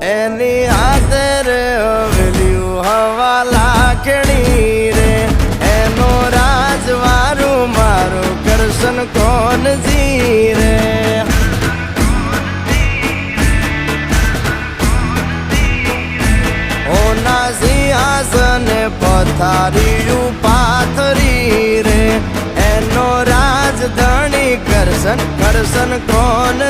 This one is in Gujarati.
એની હાથે રે હવેલ્યું હવા લાખણી રે એનો રાજવારું મારું કરશન કોણ જી રે ઓના સિંહાસન પથારીયું પાથરી રે એનો રાજધણી કરશન કરશન કોણ